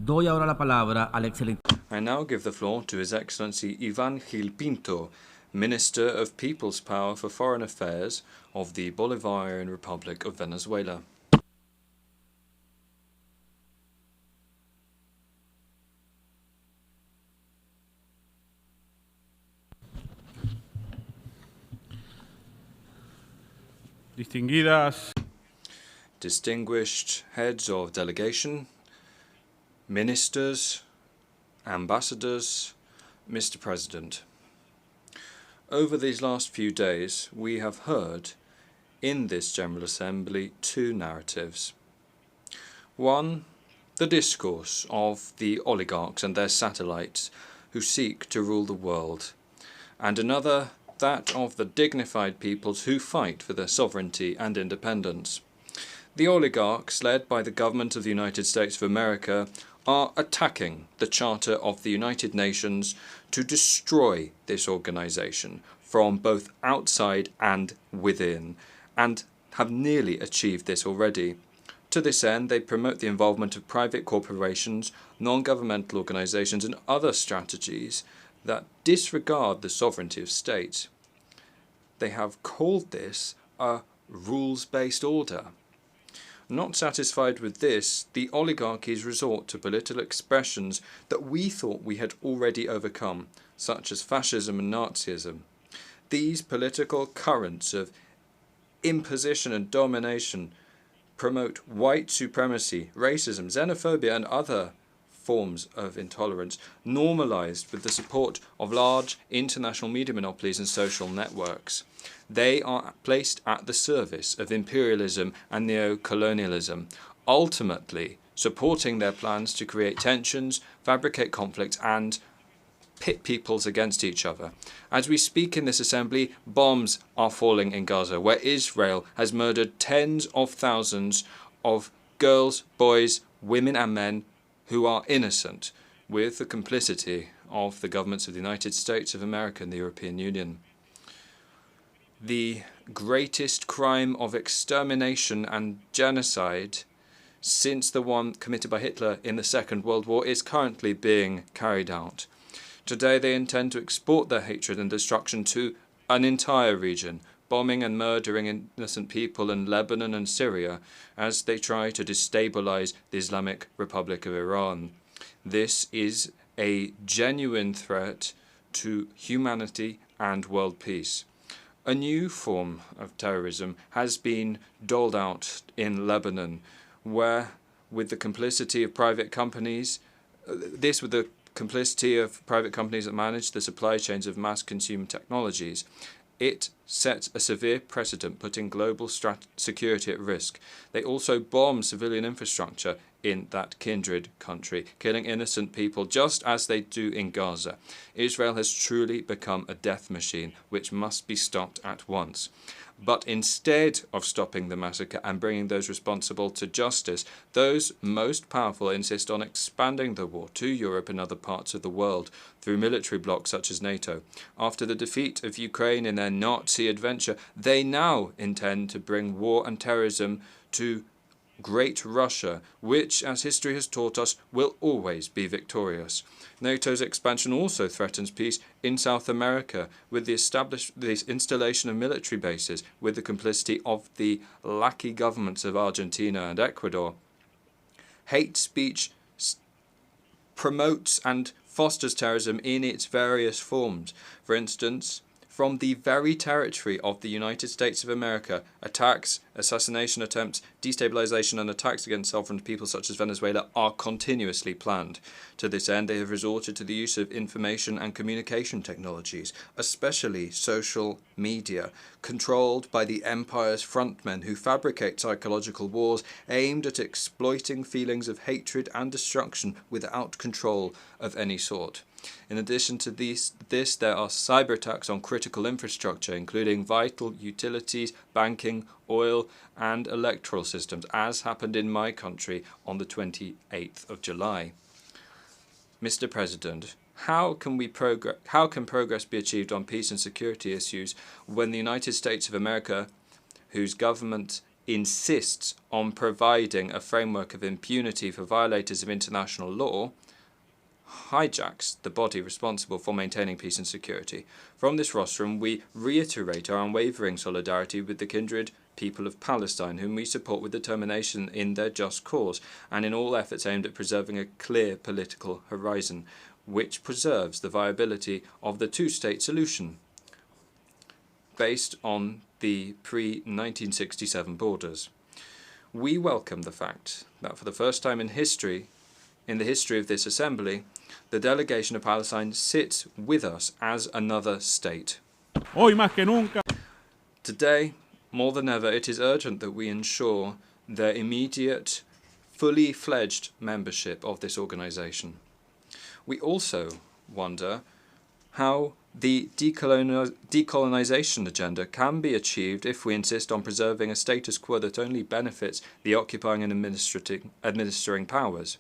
Doy ahora la palabra al excelente. I now give the floor to His Excellency Yvan Pinto, Minister of People's Power for Foreign Affairs of the Bolivarian Republic of Venezuela. Distinguished heads of delegation, ministers, ambassadors, Mr. President. Over these last few days, we have heard in this General Assembly two narratives. One, the discourse of the oligarchs and their satellites who seek to rule the world, and another, that of the dignified peoples who fight for their sovereignty and independence. The oligarchs, led by the government of the United States of America, are attacking the Charter of the United Nations to destroy this organization from both outside and within, and have nearly achieved this already. To this end, they promote the involvement of private corporations, non-governmental organizations, and other strategies that disregard the sovereignty of states. They have called this a rules-based order. Not satisfied with this, the oligarchies resort to political expressions that we thought we had already overcome, such as fascism and Nazism. These political currents of imposition and domination promote white supremacy, racism, xenophobia, and other forms of intolerance, normalized with the support of large international media monopolies and social networks. They are placed at the service of imperialism and neocolonialism, ultimately supporting their plans to create tensions, fabricate conflicts, and pit peoples against each other. As we speak in this assembly, bombs are falling in Gaza, where Israel has murdered tens of thousands of girls, boys, women, and men who are innocent, with the complicity of the governments of the United States of America and the European Union. The greatest crime of extermination and genocide since the one committed by Hitler in the Second World War is currently being carried out. Today they intend to export their hatred and destruction to an entire region, bombing and murdering innocent people in Lebanon and Syria as they try to destabilize the Islamic Republic of Iran. This is a genuine threat to humanity and world peace. A new form of terrorism has been doled out in Lebanon, where, with the complicity of private companies, that manage the supply chains of mass consumer technologies, it sets a severe precedent, putting global security at risk. They also bomb civilian infrastructure in that kindred country, killing innocent people just as they do in Gaza. Israel has truly become a death machine, which must be stopped at once. But instead of stopping the massacre and bringing those responsible to justice, those most powerful insist on expanding the war to Europe and other parts of the world through military blocs such as NATO. After the defeat of Ukraine in their Nazi adventure, they now intend to bring war and terrorism to Great Russia, which, as history has taught us, will always be victorious. NATO's expansion also threatens peace in South America with the installation of military bases with the complicity of the lackey governments of Argentina and Ecuador. Hate speech promotes and fosters terrorism in its various forms. For instance, from the very territory of the United States of America, attacks, assassination attempts, destabilization, and attacks against sovereign peoples such as Venezuela are continuously planned. To this end, they have resorted to the use of information and communication technologies, especially social media, controlled by the empire's frontmen who fabricate psychological wars aimed at exploiting feelings of hatred and destruction without control of any sort. In addition to this, there are cyber attacks on critical infrastructure, including vital utilities, banking, oil, and electoral systems, as happened in my country on the 28th of July. Mr. President, how can progress be achieved on peace and security issues when the United States of America, whose government insists on providing a framework of impunity for violators of international law, hijacks the body responsible for maintaining peace and security. From this rostrum, we reiterate our unwavering solidarity with the kindred people of Palestine, whom we support with determination in their just cause and in all efforts aimed at preserving a clear political horizon, which preserves the viability of the two-state solution based on the pre-1967 borders. We welcome the fact that for the first time in the history of this assembly, the delegation of Palestine sits with us as another state. Hoy más que nunca. Today, more than ever, it is urgent that we ensure their immediate, fully fledged membership of this organization. We also wonder how the decolonization agenda can be achieved if we insist on preserving a status quo that only benefits the occupying and administering powers.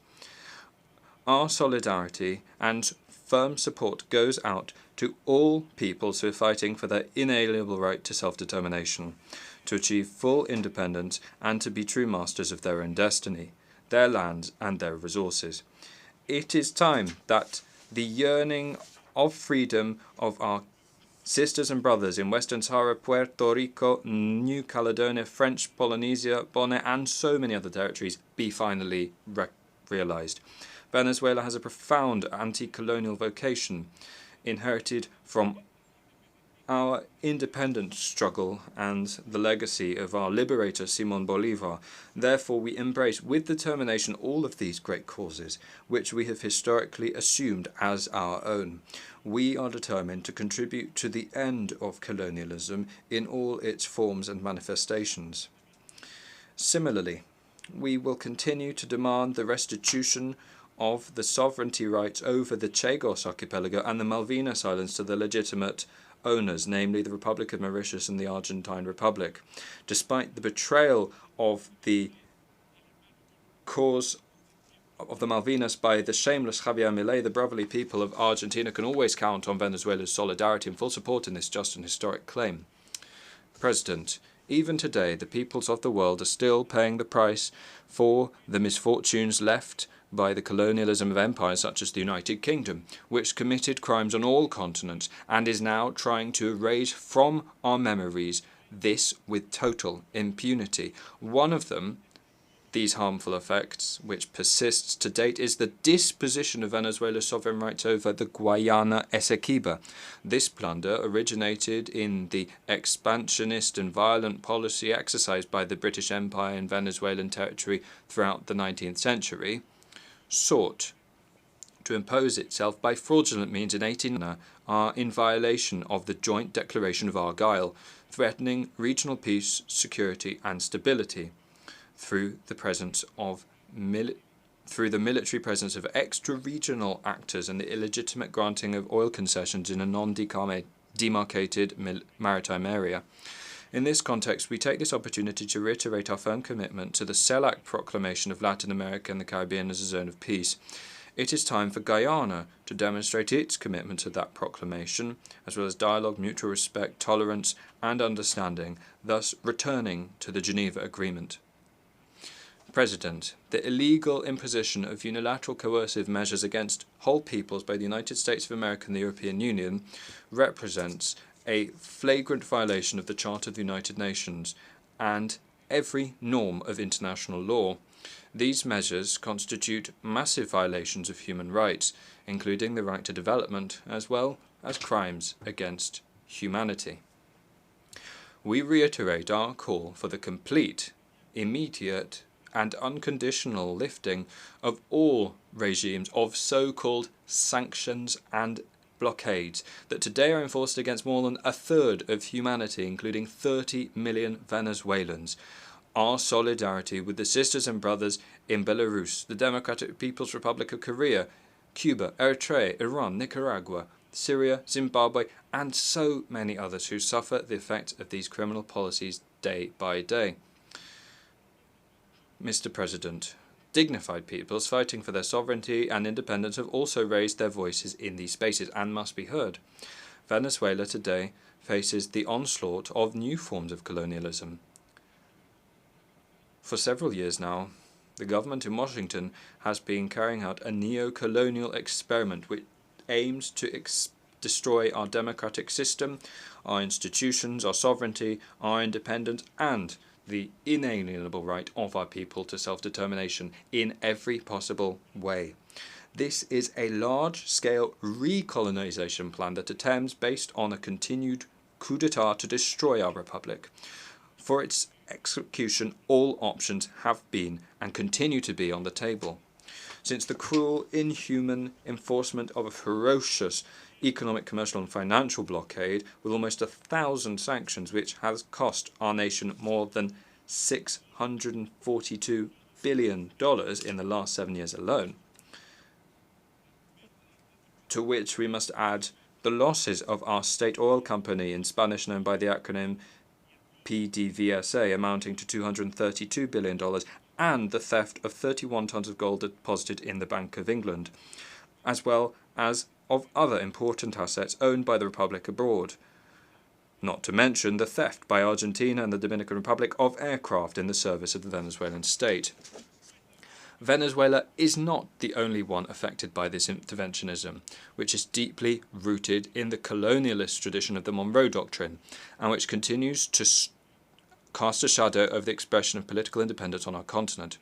Our solidarity and firm support goes out to all peoples who are fighting for their inalienable right to self-determination, to achieve full independence and to be true masters of their own destiny, their lands and their resources. It is time that the yearning of freedom of our sisters and brothers in Western Sahara, Puerto Rico, New Caledonia, French Polynesia, Bonaire, and so many other territories be finally realized. Venezuela has a profound anti-colonial vocation inherited from our independence struggle and the legacy of our liberator Simón Bolívar. Therefore, we embrace with determination all of these great causes, which we have historically assumed as our own. We are determined to contribute to the end of colonialism in all its forms and manifestations. Similarly, we will continue to demand the restitution of the sovereignty rights over the Chagos archipelago and the Malvinas Islands to the legitimate owners, namely the Republic of Mauritius and the Argentine Republic. Despite the betrayal of the cause of the Malvinas by the shameless Javier Milei, the brotherly people of Argentina can always count on Venezuela's solidarity and full support in this just and historic claim. President, even today, the peoples of the world are still paying the price for the misfortunes left by the colonialism of empires such as the United Kingdom, which committed crimes on all continents and is now trying to erase from our memories this with total impunity. One of them, these harmful effects, which persists to date, is the disposition of Venezuela's sovereign rights over the Guayana Essequiba. This plunder originated in the expansionist and violent policy exercised by the British Empire in Venezuelan territory throughout the 19th century, sought to impose itself by fraudulent means in 1890 are in violation of the Joint Declaration of Argyll, threatening regional peace, security and stability through the military presence of extra-regional actors and the illegitimate granting of oil concessions in a non-demarcated maritime area. In this context, we take this opportunity to reiterate our firm commitment to the CELAC proclamation of Latin America and the Caribbean as a zone of peace. It is time for Guyana to demonstrate its commitment to that proclamation, as well as dialogue, mutual respect, tolerance, and understanding, thus returning to the Geneva Agreement. President, the illegal imposition of unilateral coercive measures against whole peoples by the United States of America and the European Union represents a flagrant violation of the Charter of the United Nations and every norm of international law. These measures constitute massive violations of human rights, including the right to development, as well as crimes against humanity. We reiterate our call for the complete, immediate, and unconditional lifting of all regimes of so-called sanctions and blockades that today are enforced against more than a third of humanity, including 30 million Venezuelans. Our solidarity with the sisters and brothers in Belarus, the Democratic People's Republic of Korea, Cuba, Eritrea, Iran, Nicaragua, Syria, Zimbabwe, and so many others who suffer the effects of these criminal policies day by day. Mr. President, dignified peoples fighting for their sovereignty and independence have also raised their voices in these spaces and must be heard. Venezuela today faces the onslaught of new forms of colonialism. For several years now, the government in Washington has been carrying out a neocolonial experiment which aims to destroy our democratic system, our institutions, our sovereignty, our independence, and the inalienable right of our people to self-determination in every possible way. This is a large-scale recolonization plan that attempts, based on a continued coup d'etat, to destroy our republic. For its execution, all options have been and continue to be on the table. Since the cruel, inhuman enforcement of a ferocious economic, commercial and financial blockade with almost 1,000 sanctions, which has cost our nation more than $642 billion in the last 7 years alone, to which we must add the losses of our state oil company, in Spanish known by the acronym PDVSA, amounting to $232 billion, and the theft of 31 tons of gold deposited in the Bank of England, as well as of other important assets owned by the Republic abroad. Not to mention the theft by Argentina and the Dominican Republic of aircraft in the service of the Venezuelan state. Venezuela is not the only one affected by this interventionism, which is deeply rooted in the colonialist tradition of the Monroe Doctrine, and which continues to cast a shadow over the expression of political independence on our continent.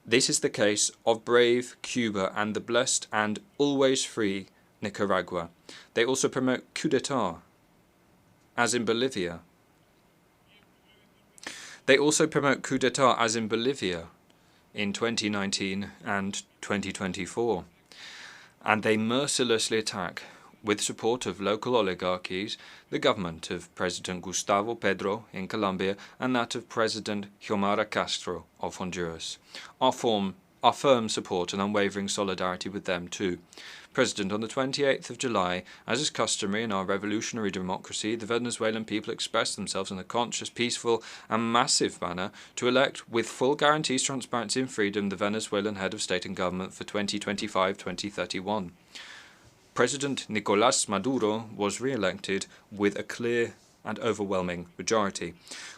This is the case of brave Cuba and the blessed and always free Nicaragua. They also promote coup d'etat, as in Bolivia. In 2019 and 2024, and they mercilessly attack, with support of local oligarchies, the government of President Gustavo Petro in Colombia and that of President Xiomara Castro of Honduras. Our firm support and unwavering solidarity with them too. President, on the 28th of July, as is customary in our revolutionary democracy, the Venezuelan people expressed themselves in a conscious, peaceful and massive manner to elect, with full guarantees, transparency and freedom, the Venezuelan head of state and government for 2025-2031. President Nicolás Maduro was re-elected with a clear and overwhelming majority.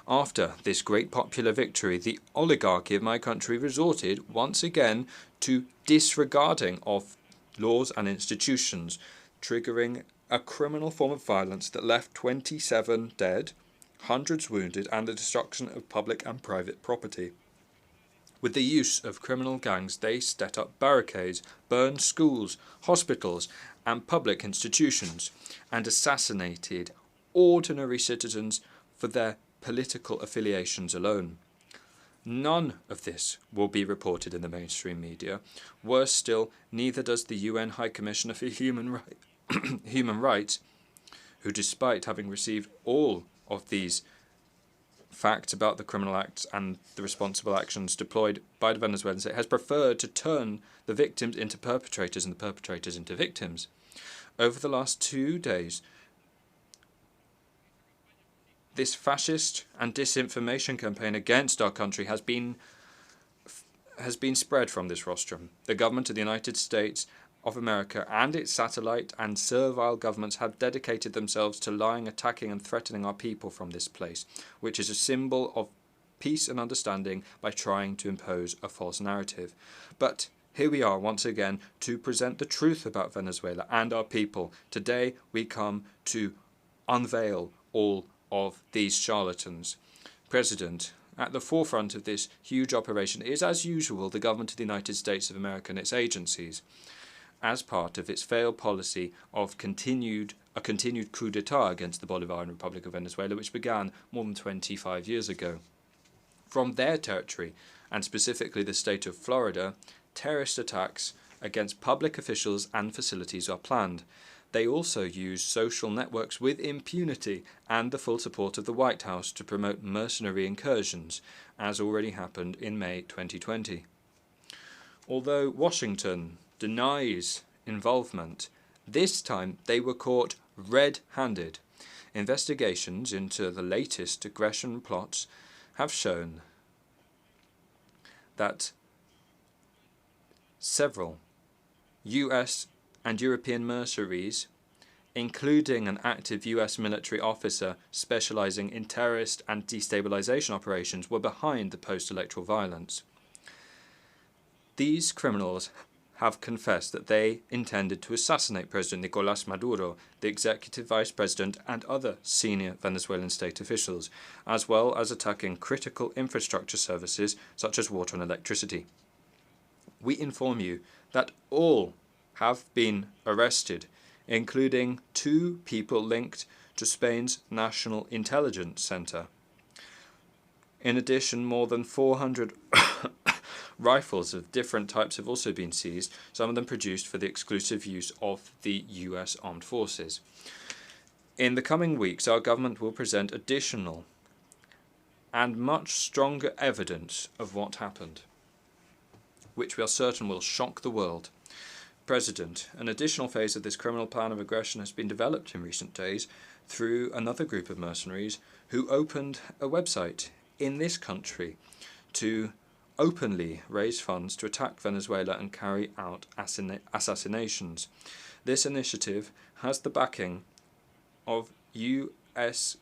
After this great popular victory, the oligarchy of my country resorted once again to disregarding of laws and institutions, triggering a criminal form of violence that left 27 dead, hundreds wounded, and the destruction of public and private property. With the use of criminal gangs, they set up barricades, burned schools, hospitals, and public institutions, and assassinated ordinary citizens for their political affiliations alone. None of this will be reported in the mainstream media. Worse still, neither does the UN High Commissioner for Human Rights, who, despite having received all of these facts about the criminal acts and the responsible actions deployed by the Venezuelan state, has preferred to turn the victims into perpetrators and the perpetrators into victims. Over the last 2 days, this fascist and disinformation campaign against our country has been spread from this rostrum. The government of the United States of America and its satellite and servile governments have dedicated themselves to lying, attacking and threatening our people from this place, which is a symbol of peace and understanding, by trying to impose a false narrative. But here we are once again to present the truth about Venezuela and our people. Today we come to unveil all of these charlatans. President, at the forefront of this huge operation is, as usual, the government of the United States of America and its agencies, as part of its failed policy of a continued coup d'etat against the Bolivarian Republic of Venezuela, which began more than 25 years ago. From their territory, and specifically the state of Florida, terrorist attacks against public officials and facilities are planned. They also use social networks with impunity and the full support of the White House to promote mercenary incursions, as already happened in May 2020. Although Washington denies involvement, this time they were caught red-handed. Investigations into the latest aggression plots have shown that several US and European mercenaries including an active US military officer specializing in terrorist and destabilization operations, were behind the post-electoral violence. These criminals have confessed that they intended to assassinate President Nicolás Maduro, the executive vice president, and other senior Venezuelan state officials, as well as attacking critical infrastructure services such as water and electricity. We inform you that all have been arrested, including 2 people linked to Spain's National Intelligence Center. In addition, more than 400 rifles of different types have also been seized, some of them produced for the exclusive use of the US Armed Forces. In the coming weeks, our government will present additional and much stronger evidence of what happened, which we are certain will shock the world. President, an additional phase of this criminal plan of aggression has been developed in recent days through another group of mercenaries who opened a website in this country to openly raise funds to attack Venezuela and carry out assassinations. This initiative has the backing of US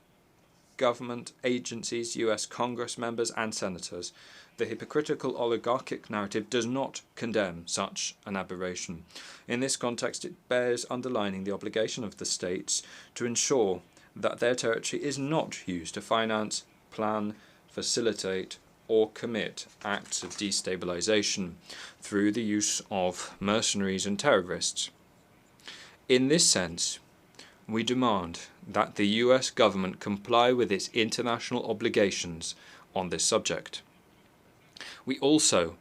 government agencies, US Congress members and senators. The hypocritical oligarchic narrative does not condemn such an aberration. In this context, it bears underlining the obligation of the states to ensure that their territory is not used to finance, plan, facilitate, or commit acts of destabilization through the use of mercenaries and terrorists. In this sense, we demand that the US government comply with its international obligations on this subject. We also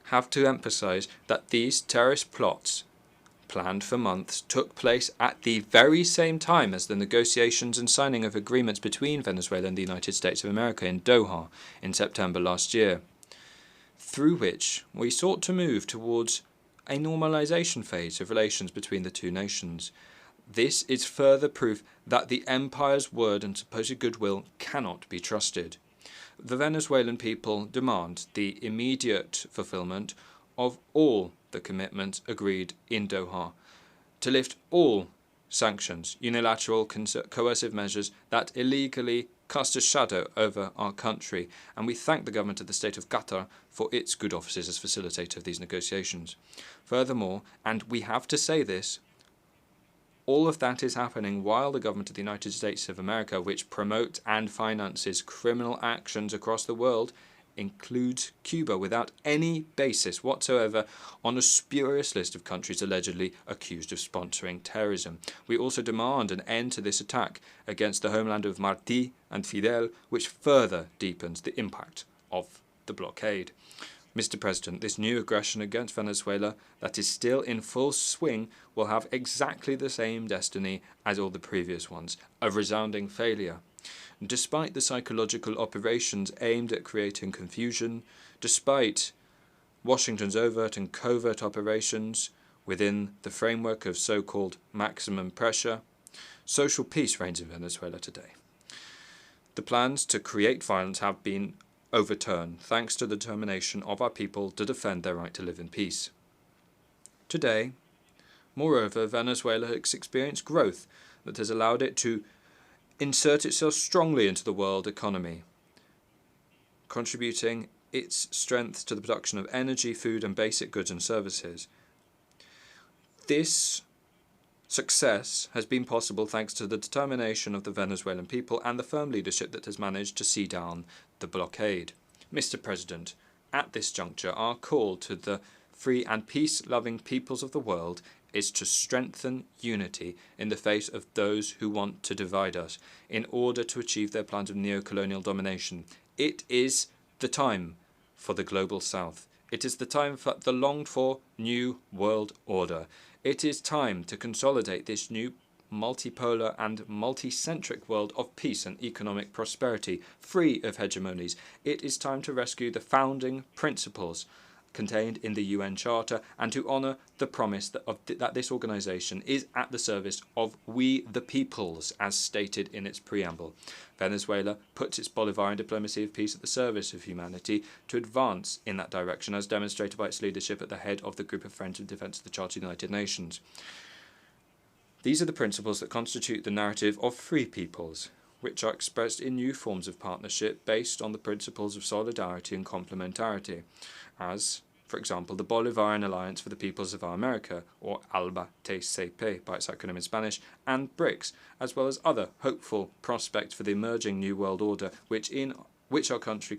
have to emphasize that these terrorist plots, planned for months, took place at the very same time as the negotiations and signing of agreements between Venezuela and the United States of America in Doha in September last year, through which we sought to move towards a normalization phase of relations between the two nations. This is further proof that the empire's word and supposed goodwill cannot be trusted. The Venezuelan people demand the immediate fulfillment of all the commitments agreed in Doha, to lift all sanctions, unilateral coercive measures that illegally cast a shadow over our country, and we thank the government of the state of Qatar for its good offices as facilitator of these negotiations. Furthermore, and we have to say this, all of that is happening while the government of the United States of America, which promotes and finances criminal actions across the world, includes Cuba without any basis whatsoever on a spurious list of countries allegedly accused of sponsoring terrorism. We also demand an end to this attack against the homeland of Martí and Fidel, which further deepens the impact of the blockade. Mr. President, this new aggression against Venezuela that is still in full swing will have exactly the same destiny as all the previous ones, a resounding failure. Despite the psychological operations aimed at creating confusion, despite Washington's overt and covert operations within the framework of so-called maximum pressure, social peace reigns in Venezuela today. The plans to create violence have been overturned thanks to the determination of our people to defend their right to live in peace. Today, moreover, Venezuela has experienced growth that has allowed it to insert itself strongly into the world economy, contributing its strength to the production of energy, food, and basic goods and services. This success has been possible thanks to the determination of the Venezuelan people and the firm leadership that has managed to see down the blockade. Mr. President, at this juncture, our call to the free and peace-loving peoples of the world is to strengthen unity in the face of those who want to divide us in order to achieve their plans of neocolonial domination. It is the time for the global south. It is the time for the longed-for new world order. It is time to consolidate this new multipolar and multicentric world of peace and economic prosperity, free of hegemonies. It is time to rescue the founding principles contained in the UN Charter and to honour the promise that this organisation is at the service of we the peoples, as stated in its preamble. Venezuela puts its Bolivarian diplomacy of peace at the service of humanity to advance in that direction, as demonstrated by its leadership at the head of the Group of Friends in Defence of the Charter of the United Nations. These are the principles that constitute the narrative of free peoples, which are expressed in new forms of partnership based on the principles of solidarity and complementarity, as, for example, the Bolivarian Alliance for the Peoples of America, or ALBA-TCP by its acronym in Spanish, and BRICS, as well as other hopeful prospects for the emerging New World Order, in which our country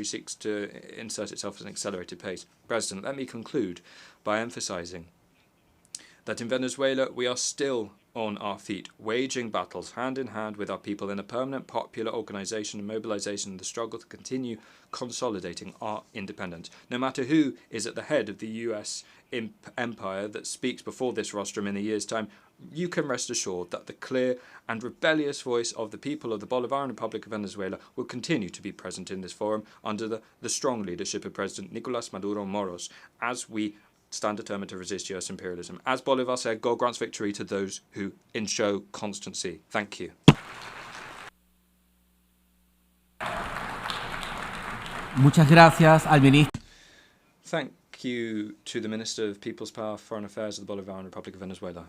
seeks to insert itself at an accelerated pace. President, let me conclude by emphasising that in Venezuela we are still on our feet, waging battles hand in hand with our people in a permanent popular organisation and mobilisation in the struggle to continue consolidating our independence. No matter who is at the head of the US empire that speaks before this rostrum in a year's time, you can rest assured that the clear and rebellious voice of the people of the Bolivarian Republic of Venezuela will continue to be present in this forum under the strong leadership of President Nicolás Maduro Moros, as we stand determined to resist US imperialism. As Bolivar said, God grants victory to those who enshow constancy. Thank you. Muchas gracias al ministro. Thank you to the Minister of People's Power, Foreign Affairs of the Bolivarian Republic of Venezuela.